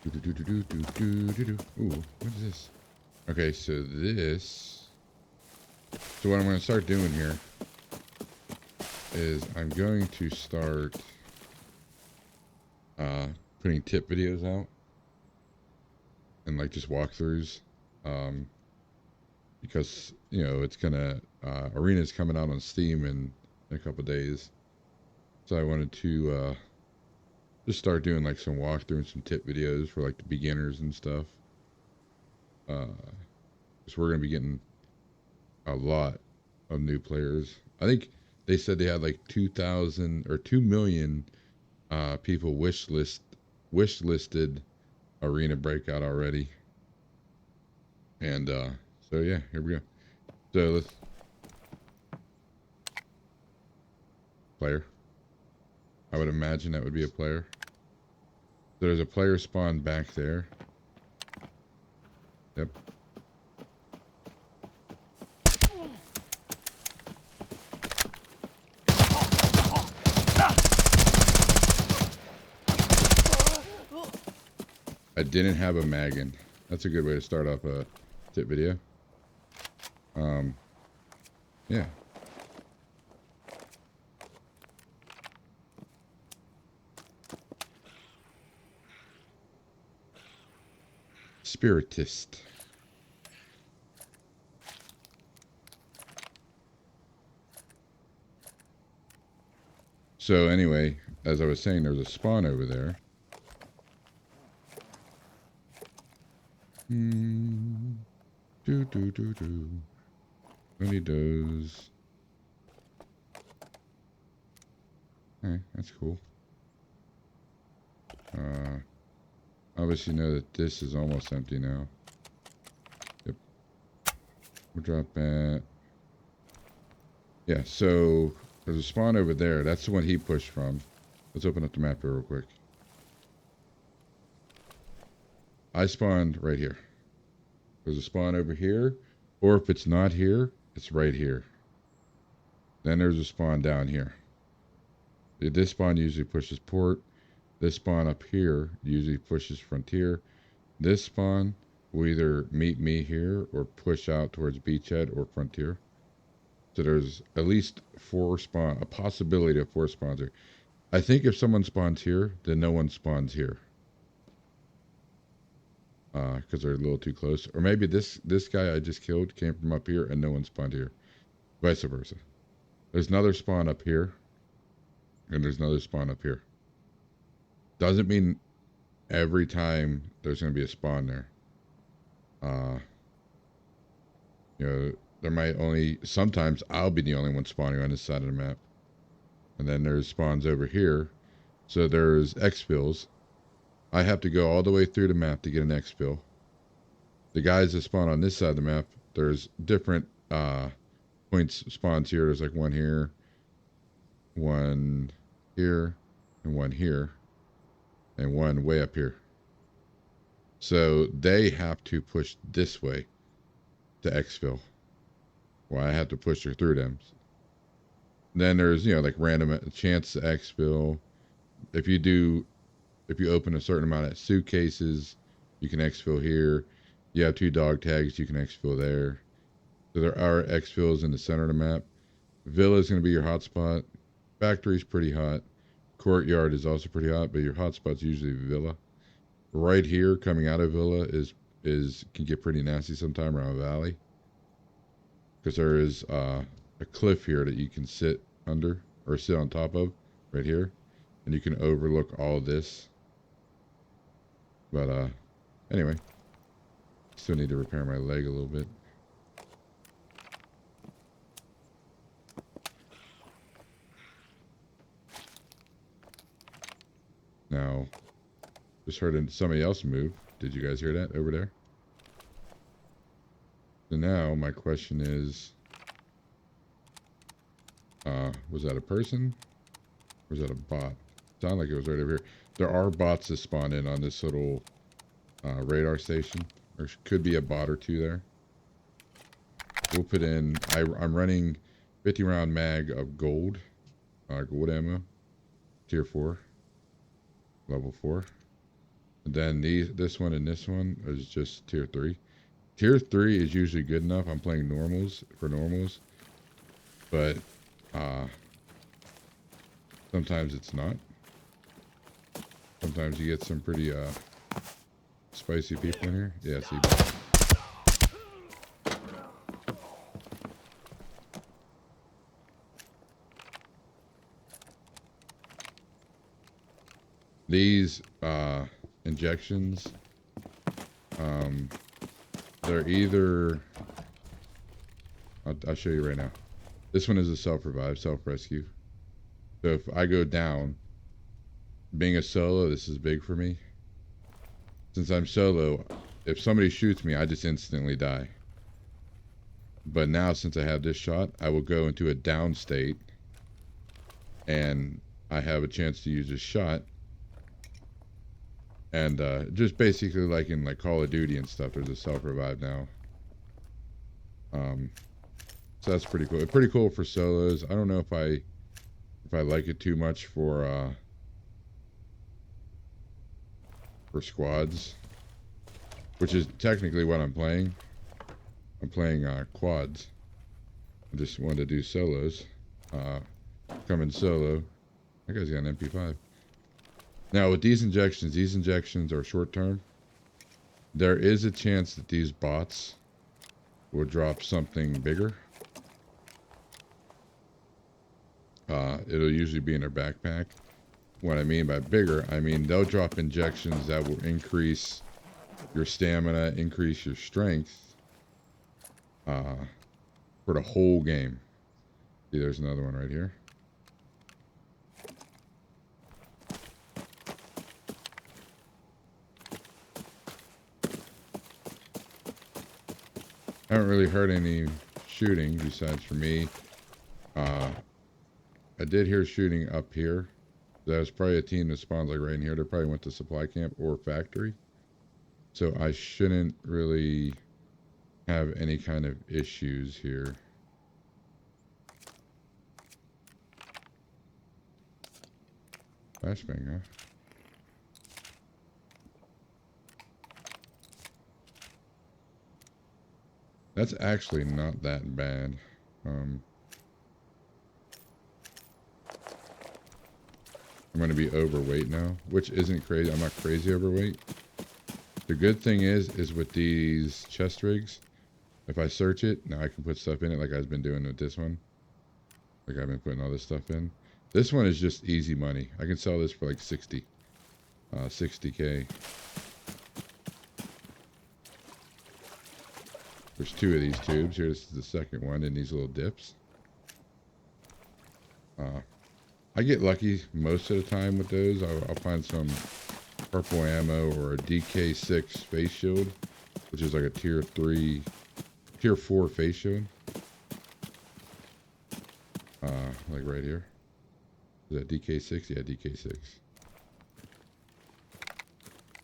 Ooh, what is this? Okay, so this. So what I'm going to start doing here is I'm going to start putting tip videos out and like just walkthroughs, because you know it's gonna Arena's coming out on Steam in a couple days, so I wanted to just start doing like some walkthrough and some tip videos for like the beginners and stuff. Because we're gonna be getting a lot of new players. I think they said they had like 2,000 or 2 million people wish listed Arena Breakout already. And so yeah, here we go. So let's player. I would imagine that would be a player. So there's a player spawn back there. Yep. I didn't have a mag in. That's a good way to start off a tip video. Yeah. Spiritist. So anyway, as I was saying, there's a spawn over there. I need those. Hey, that's cool. Obviously know that this is almost empty now. Yep. We'll drop that. Yeah, so there's a spawn over there. That's the one he pushed from. Let's open up the map here real quick. I spawned right here. There's a spawn over here, or if it's not here, it's right here. Then there's a spawn down here. This spawn usually pushes port. This spawn up here usually pushes frontier. This spawn will either meet me here or push out towards beachhead or frontier. So there's at least a possibility of 4 spawns here. I think if someone spawns here, then no one spawns here. Because they're a little too close. Or maybe this guy I just killed came from up here and no one spawned here. Vice versa. There's another spawn up here. And there's another spawn up here. Doesn't mean every time there's going to be a spawn there. You know, there might only... Sometimes I'll be the only one spawning on this side of the map. And then there's spawns over here. So there's exfills. I have to go all the way through the map to get an exfil. The guys that spawn on this side of the map, there's different points spawns here. There's like one here, one here, and one here, and one way up here. So they have to push this way to exfil. Well, I have to push through them. Then there's, you know, like random chance to exfil. If you open a certain amount of suitcases, you can exfil here. You have 2 dog tags, you can exfil there. So there are exfils in the center of the map. Villa is going to be your hotspot. Factory is pretty hot. Courtyard is also pretty hot, but your hotspot's usually Villa. Right here, coming out of Villa, can get pretty nasty sometime around Valley. Because there is a cliff here that you can sit under, or sit on top of, right here. And you can overlook all this. But, anyway. Still need to repair my leg a little bit. Now, just heard somebody else move. Did you guys hear that over there? So now, my question is, was that a person? Or was that a bot? Sounded like it was right over here. There are bots that spawn in on this little radar station. There could be a bot or 2 there. We'll put in... I'm running 50 round mag of gold. Gold ammo. Tier 4. Level 4. And then this one and this one is just tier 3. Tier 3 is usually good enough. I'm playing normals for normals, but sometimes it's not. Sometimes you get some pretty spicy people in here. Yeah, see. These injections, they're either, I'll show you right now. This one is a self-revive, self-rescue. So if I go down, being a solo, this is big for me. Since I'm solo, if somebody shoots me, I just instantly die. But now, since I have this shot, I will go into a down state, and I have a chance to use this shot. And just basically like in like Call of Duty and stuff, there's a self-revive now. So that's pretty cool. It's pretty cool for solos. I don't know if I like it too much for squads, which is technically what I'm playing. I'm playing quads. I just wanted to do solos. Coming solo. That guy's got an MP5. Now with these injections are short term. There is a chance that these bots will drop something bigger. It'll usually be in their backpack. What I mean by bigger, I mean they'll drop injections that will increase your stamina, increase your strength for the whole game. See, there's another one right here. I haven't really heard any shooting besides for me. I did hear shooting up here. That was probably a team that spawns like right in here. They probably went to supply camp or factory. So I shouldn't really have any kind of issues here. Flashbang, huh? That's actually not that bad. I'm going to be overweight now, which isn't crazy. I'm not crazy overweight. The good thing is with these chest rigs, if I search it, now I can put stuff in it like I've been doing with this one. Like I've been putting all this stuff in. This one is just easy money. I can sell this for like 60K. There's 2 of these tubes. Here, this is the second one in these little dips. I get lucky most of the time with those. I'll find some purple ammo or a DK6 face shield, which is like a tier 4 face shield. Like right here. Is that DK6? Yeah, DK6.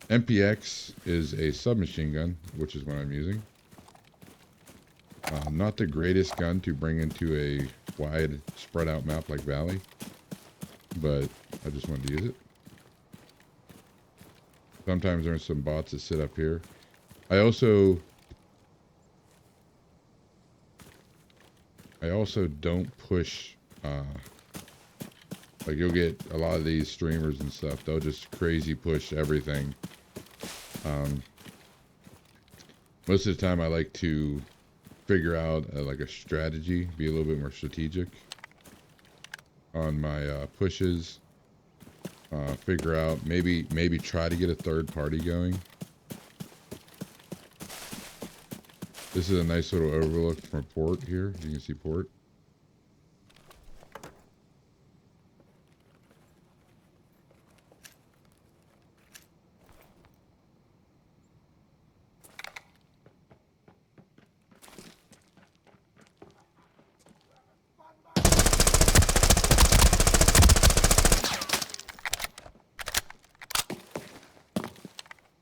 MPX is a submachine gun, which is what I'm using. Not the greatest gun to bring into a wide spread out map like Valley, but I just wanted to use it. Sometimes there's some bots that sit up here. I also don't push, like you'll get a lot of these streamers and stuff, they'll just crazy push everything. Most of the time I like to figure out like a strategy, be a little bit more strategic on my pushes. Figure out maybe try to get a third party going. This is a nice little overlook from port here. You can see port.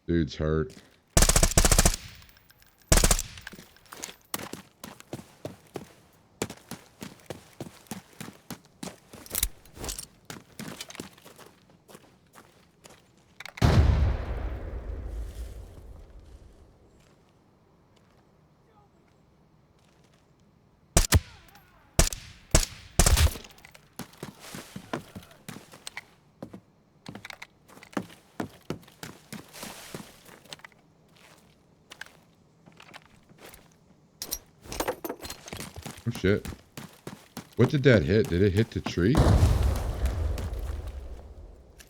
Dude's hurt. shit. What did that hit? Did it hit the tree?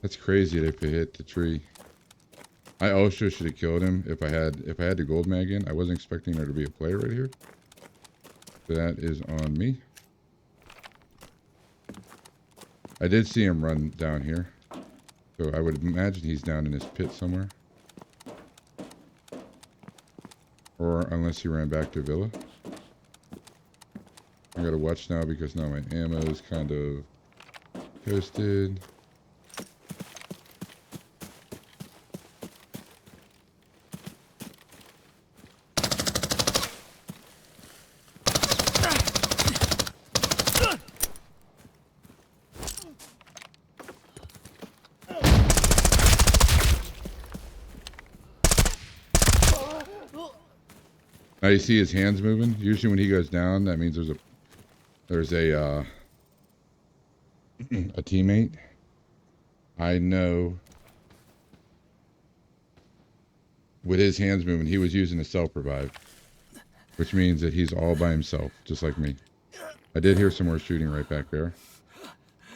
That's crazy if it hit the tree. I also should have killed him if I had the gold mag in. I wasn't expecting there to be a player right here. So that is on me. I did see him run down here. So I would imagine he's down in this pit somewhere. Or unless he ran back to Villa. I gotta watch now because now my ammo is kind of toasted. Now you see his hands moving. Usually when he goes down, that means there's a teammate. I know with his hands moving, he was using a self-revive, which means that he's all by himself, just like me. I did hear some more shooting right back there,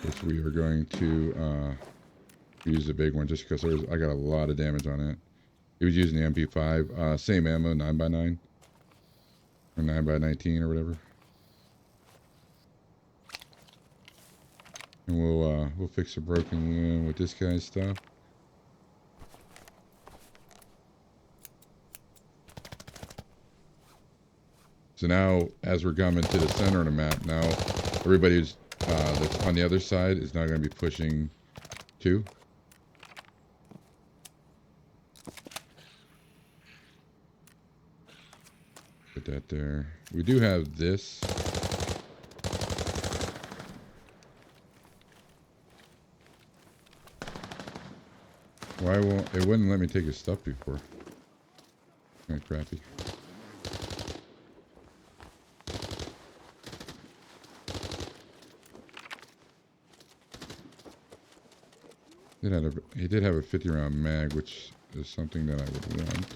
which we are going to use the big one just because I got a lot of damage on it. He was using the MP5, same ammo, 9x9 or 9x19 or whatever. And we'll fix a broken limb with this guy's stuff. So now, as we're coming to the center of the map, now everybody who's that's on the other side is now going to be pushing 2. Put that there. We do have this. Why won't it wouldn't let me take his stuff before? Kind of crappy. He did have a 50 round mag, which is something that I would want.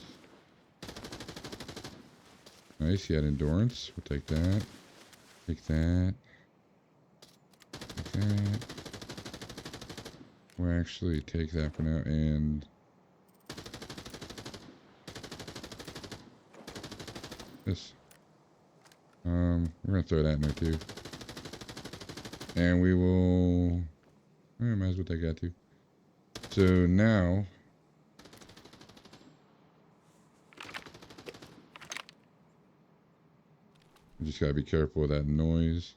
Nice, he had endurance. We'll take that. Take that. Take that. We'll actually take that for now and this. We're gonna throw that in there too. And we will might as well take that too. So now you just gotta be careful with that noise.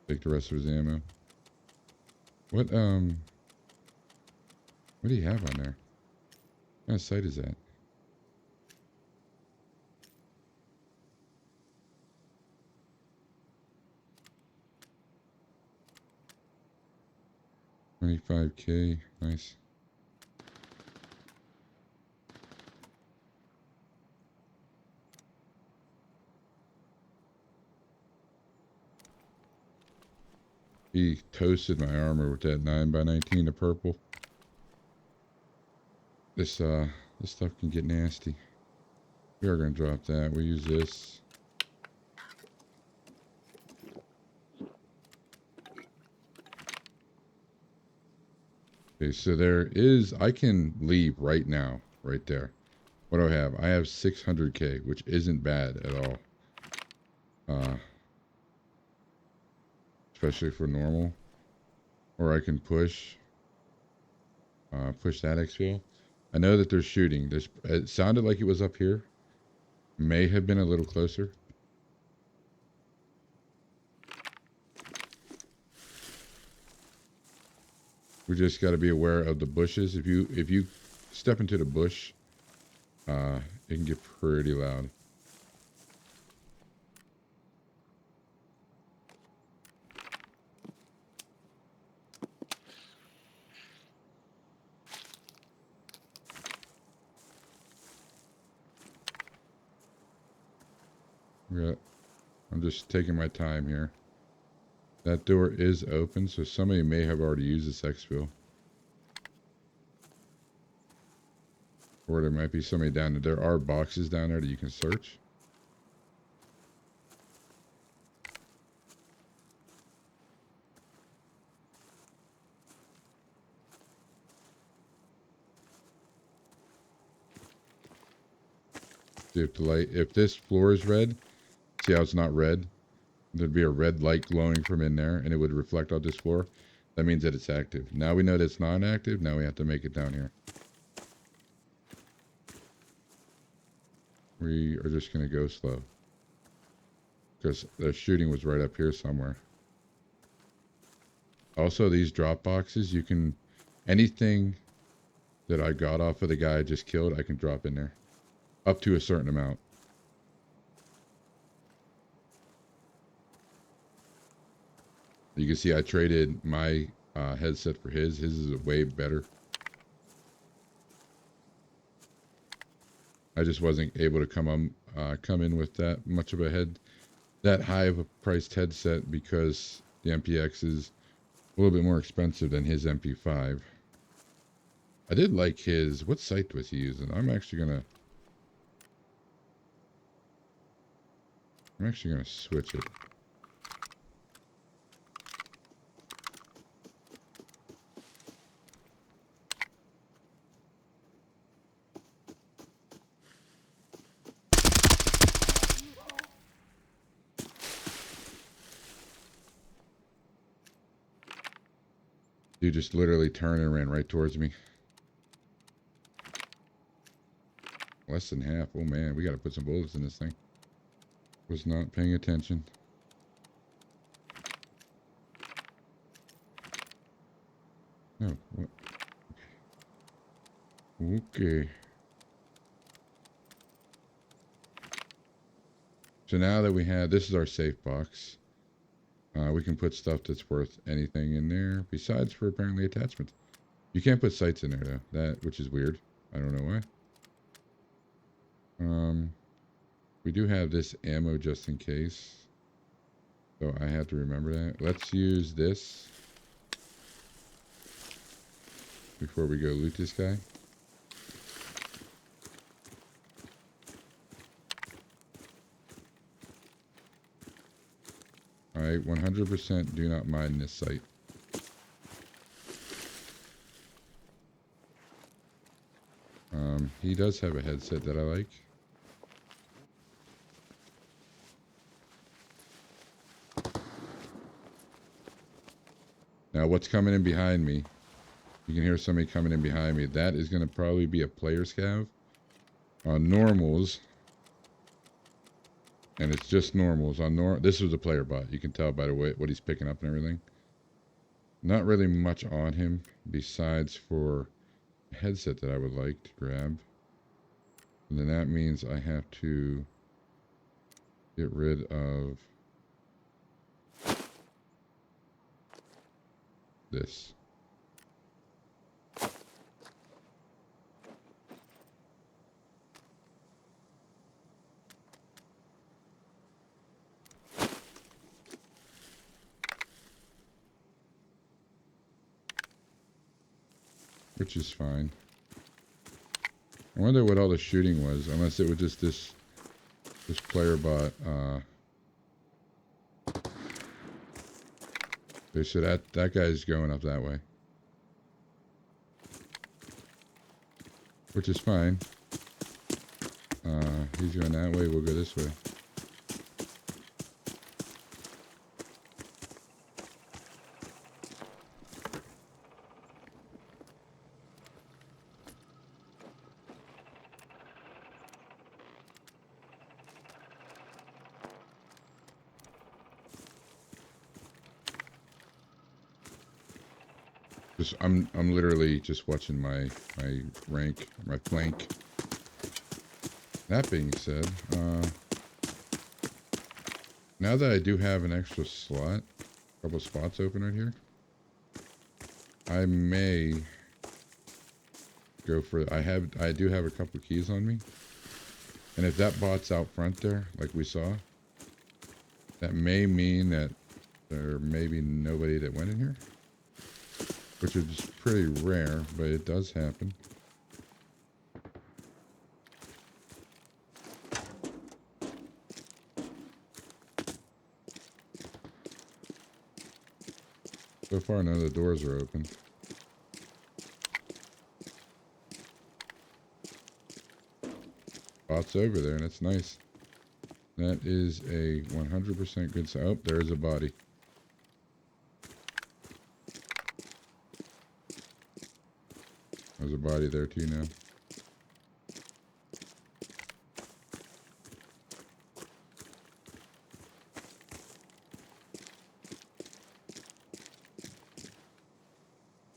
Take the rest of his ammo. What do you have on there? What kind of sight is that? $25K, nice. He toasted my armor with that 9x19, the purple. This stuff can get nasty. We are gonna drop that. We'll use this. Okay, so there is, I can leave right now, right there. What do I have? I have 600K, which isn't bad at all. Especially for normal. Or I can push that exfil. I know that they're shooting. It sounded like it was up here. May have been a little closer. We just got to be aware of the bushes. If you step into the bush, it can get pretty loud. Yeah, I'm just taking my time here. That door is open, so somebody may have already used this exfil. Or there might be somebody down there. There are boxes down there that you can search. See if the light, if this floor is red, see how it's not red? There'd be a red light glowing from in there, and it would reflect off this floor. That means that it's active. Now we know that it's not active. Now we have to make it down here. We are just going to go slow. Because the shooting was right up here somewhere. Also, these drop boxes, you can... Anything that I got off of the guy I just killed, I can drop in there. Up to a certain amount. You can see I traded my headset for his. His is way better. I just wasn't able to come in with that much of a that high of a priced headset because the MPX is a little bit more expensive than his MP5. I did like his. What sight was he using? I'm actually gonna switch it. Dude just literally turned and ran right towards me. Less than half. Oh man, we gotta put some bullets in this thing. Was not paying attention. Oh, what? Okay. So now that we have, this is our safe box. We can put stuff that's worth anything in there, besides for apparently attachments. You can't put sights in there though, which is weird. I don't know why. We do have this ammo just in case, so I have to remember that. Let's use this before we go loot this guy. I 100% do not mind this sight. He does have a headset that I like. Now what's coming in behind me? You can hear somebody coming in behind me. That is going to probably be a player scav. On normals, and it's just normals. This was a player bot. You can tell by the way what he's picking up and everything. Not really much on him besides for a headset that I would like to grab. And then that means I have to get rid of this. Which is fine. I wonder what all the shooting was, unless it was just this player bot. Okay, so that guy's going up that way, which is fine. He's going that way. We'll go this way. I'm literally just watching my rank, my flank. That being said, now that I do have an extra slot, a couple spots open right here, I may go for. I do have a couple keys on me, and if that bot's out front there, like we saw, that may mean that there may be nobody that went in here. Which is pretty rare, but it does happen. So far, none of the doors are open. Bot's over there, and that's nice. That is a 100% good sign. Oh, there's a body. There's a body there too now.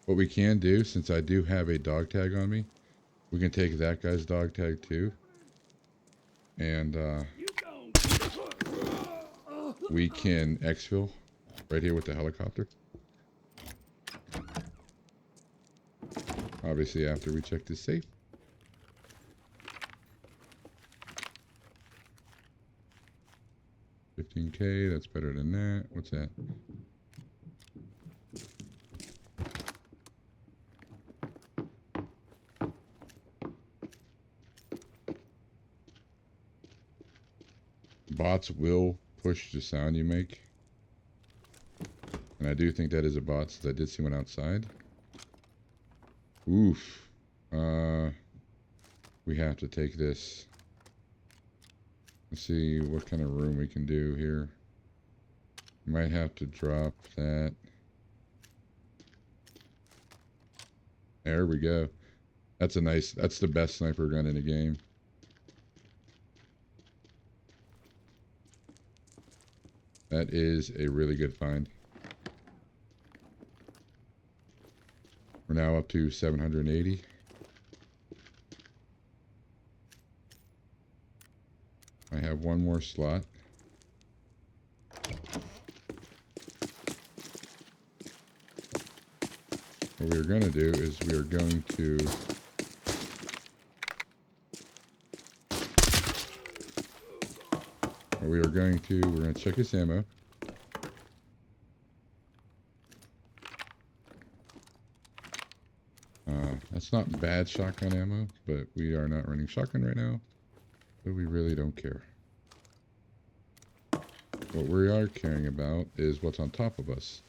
What we can do, since I do have a dog tag on me, we can take that guy's dog tag too. And we can exfil right here with the helicopter. Obviously after we check this safe. $15K, that's better than that. What's that? Bots will push the sound you make. And I do think that is a bot, since I did see one outside. Oof. We have to take this. Let's see what kind of room we can do here. Might have to drop that. There we go. That's a nice, that's the best sniper gun in the game. That is a really good find. We're now up to 780. I have one more slot. What we're going to do is we are going to we're going to check his ammo. That's not bad shotgun ammo, but we are not running shotgun right now, so we really don't care. What we are caring about is what's on top of us,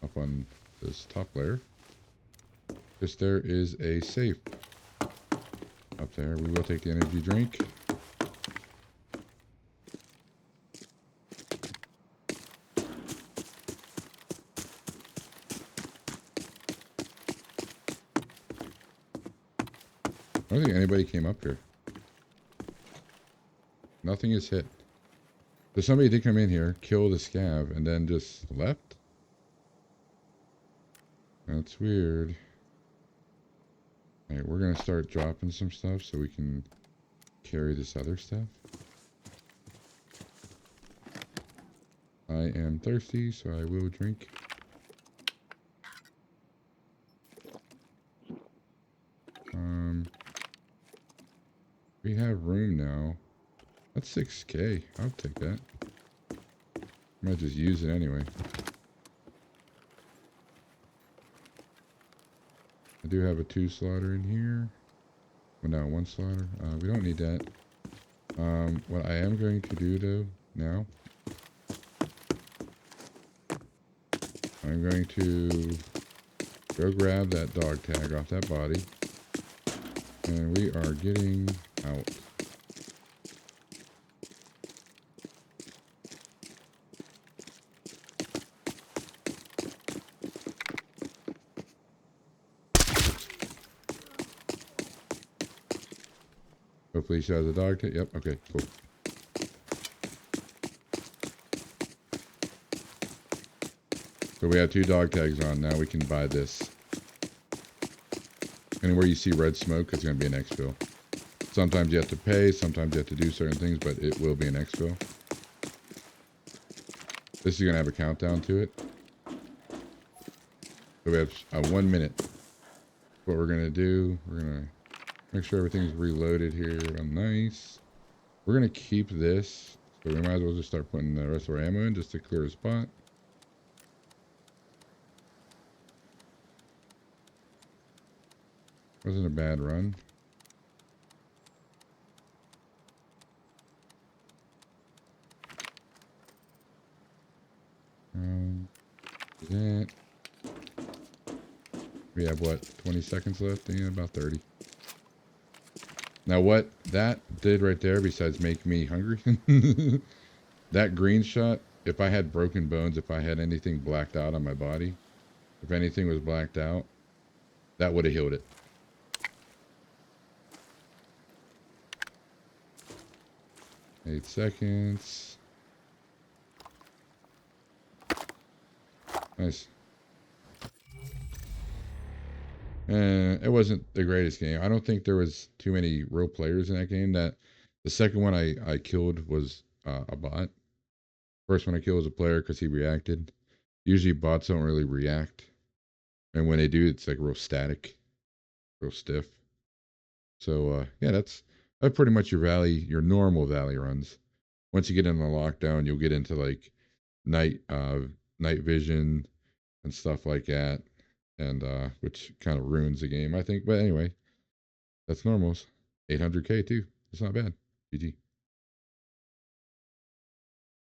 up on this top layer. Because there is a safe up there. We will take the energy drink. I don't think anybody came up here. Nothing is hit. So somebody did come in here, kill the scav, and then just left? That's weird. Alright, we're gonna start dropping some stuff so we can carry this other stuff. I am thirsty, so I will drink. We have room now. That's 6K. I'll take that. Might just use it anyway. I do have a 2 slaughter in here. Well, no, 1 slaughter. We don't need that. What I am going to do though now, I'm going to go grab that dog tag off that body, and we are getting out. Hopefully she has a dog tag. Yep, okay, cool. So we have 2 dog tags on. Now we can buy this. Anywhere you see red smoke, it's going to be an exfil. Sometimes you have to pay, sometimes you have to do certain things, but it will be an exfil. This is going to have a countdown to it. So we have 1 minute. What we're going to do, we're going to make sure everything's reloaded here real nice. We're going to keep this, so we might as well just start putting the rest of our ammo in just to clear a spot. Wasn't a bad run. That. We have what, 20 seconds left? Yeah, about 30. Now what that did right there, besides make me hungry, that green shot, if I had broken bones, if I had anything blacked out on my body, if anything was blacked out, that would have healed it. Eight seconds. Nice. It wasn't the greatest game. I don't think there was too many real players in that game. That the second one I killed was a bot. First one I killed was a player because he reacted. Usually bots don't really react, and when they do, it's like real static, real stiff. So yeah, that's pretty much your valley, your normal valley runs. Once you get into lockdown, you'll get into like night night vision and stuff like that, and which kind of ruins the game, I think. But anyway, that's normals. 800K too. It's not bad. GG.